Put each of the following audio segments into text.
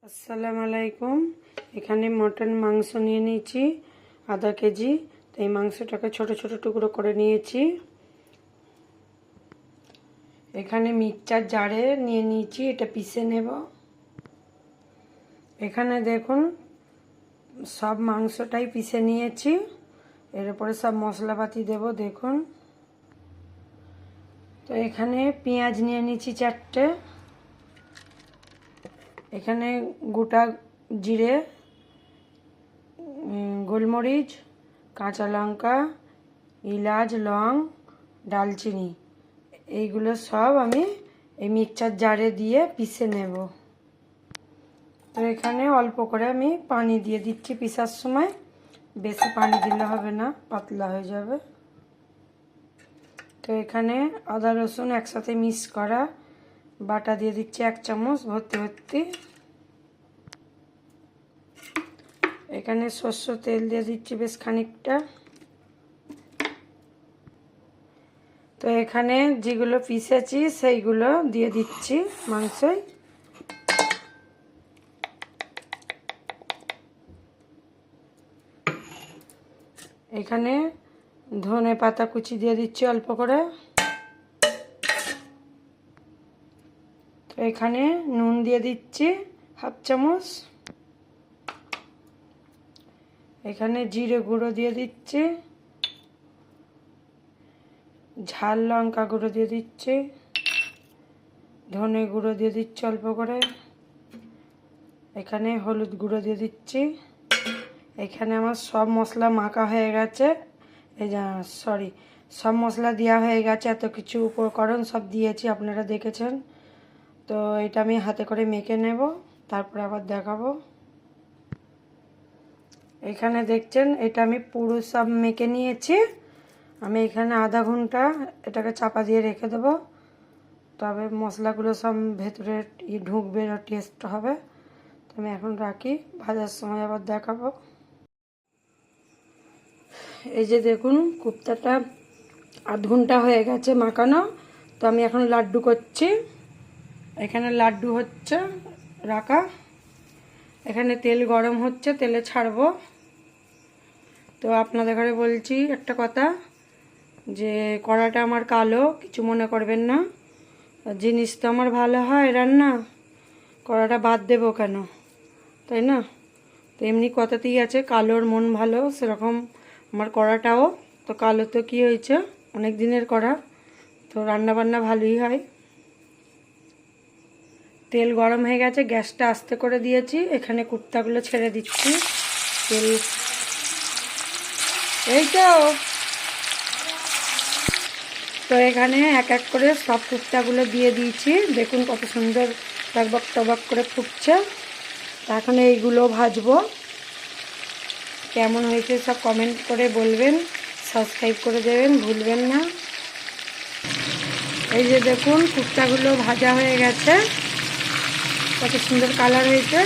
আসসালামু আলাইকুম। এখানে মটন মাংস নিয়ে নিয়েছি আধা কেজি। তো এই মাংসটাকে ছোট ছোট টুকরো করে নিয়েছি। এখানে মিক্সচার জারে নিয়ে নিয়েছি, এটা পিষে নেব। এখানে দেখুন সব মাংসটাই পিষে নিয়েছি। এর উপরে সব মশলাপাতি দেব দেখুন। তো এখানে পেঁয়াজ নিয়ে নিয়েছি 4টে। এখানে গোটা জিরে, গোলমরিচ, কাঁচা লঙ্কা, এলাচ, লং, ডালচিনি, এইগুলো সব আমি এই মিক্সচার জারে দিয়ে পিষে নেব। তো এখানে অল্প করে আমি পানি দিয়ে দিচ্ছি পিষার সময়, বেশি পানি দিলে হবে না, পাতলা হয়ে যাবে। তো এখানে আদা রসুন একসাথে মিক্স করা বাটা দিয়ে দিচ্ছি 1 চামচ ভর্তি ভর্তি। এখানে সরষের তেল দিয়ে দিচ্ছি বেশ খানিকটা। তো এখানে যেগুলো পিষেছি সেইগুলো দিয়ে দিচ্ছি মাংসে। এখানে ধনে পাতা কুচি দিয়ে দিচ্ছি অল্প করে। তো এখানে নুন দিয়ে দিচ্ছি 1/2 চামচ। এখানে জিরে গুঁড়ো দিয়ে দিচ্ছি, ঝাল লঙ্কা গুঁড়ো দিয়ে দিচ্ছি, ধনে গুঁড়ো দিয়ে দিচ্ছি অল্প করে। এখানে হলুদ গুঁড়ো দিয়ে দিচ্ছি। এখানে আমার সব মশলা মাখা হয়ে গেছে, এই যা সব মশলা দেওয়া হয়ে গেছে, এত কিছু উপকরণ সব দিয়েছি আপনারা দেখেছেন। তো এটা আমি হাতে করে মেখে নেব, তারপর আবার দেখাবো। এখানে দেখছেন এটা আমি পুরো সব মেখে নিয়েছি। আমি এখানে আধা ঘন্টা এটাকে চাপা দিয়ে রেখে দেবো, তবে মশলাগুলো সব ভেতরে ঢুকবে, টেস্ট হবে। তো আমি এখন রাখি, ভাজার সময় আবার দেখাবো। এই যে দেখুন কোপ্তাটা আধ ঘন্টা হয়ে গেছে মাখানো। তো আমি এখন লাড্ডু করছি। এখানে লাড্ডু হচ্ছে রাখা। এখানে তেল গরম হচ্ছে, তেলে ছাড়বো। তো আপনাদের ঘরে বলছি একটা কথা, যে কড়াটা আমার কালো, কিছু মনে করবেন না। জিনিস তো আমার ভালো হয় রান্না, কড়াটা বাদ দেবো কেন, তাই না? তো এমনি কথাতেই আছে কালোর মন ভালো, সেরকম আমার কড়াটাও তো কালো। তো কী হয়েছে, অনেক দিনের কড়া, তো রান্না বান্না ভালোই হয়। তেল গরম হয়ে গেছে, গ্যাসটা আস্তে করে দিয়েছি। এখানে কুর্তাগুলো ছেড়ে দিচ্ছি তেল। এই তো এখানে এক এক করে সব কুর্তাগুলো দিয়ে দিয়েছি। দেখুন কত সুন্দর টকবক টকবক করে ফুটছে। এখন এইগুলো ভাজবো। কেমন হয়েছে সব কমেন্ট করে বলবেন, সাবস্ক্রাইব করে দেবেন ভুলবেন না। এই যে দেখুন কুর্তাগুলো ভাজা হয়ে গেছে, কত সুন্দর কালার হয়েছে।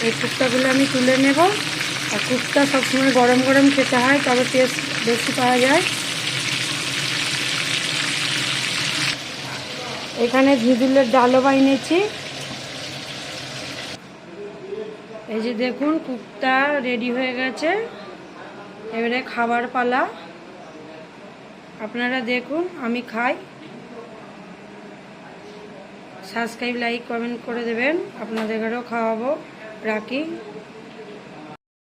এই কুর্তাগুলো আমি তুলে নেব। আর কুর্তা সবসময় গরম গরম খেতে হয়, তবে টেস্ট বেশি পাওয়া যায়। এখানে ঝিঁদুলের ডালও বানিয়েছি। এই যে দেখুন কুর্তা রেডি হয়ে গেছে, এবারে খাবার পালা। আপনারা দেখুন, আমি খাই। সাবস্ক্রাইব লাইক কমেন্ট করে দেবেন, আপনাদের ঘরেও খাওয়াবো। রাখি।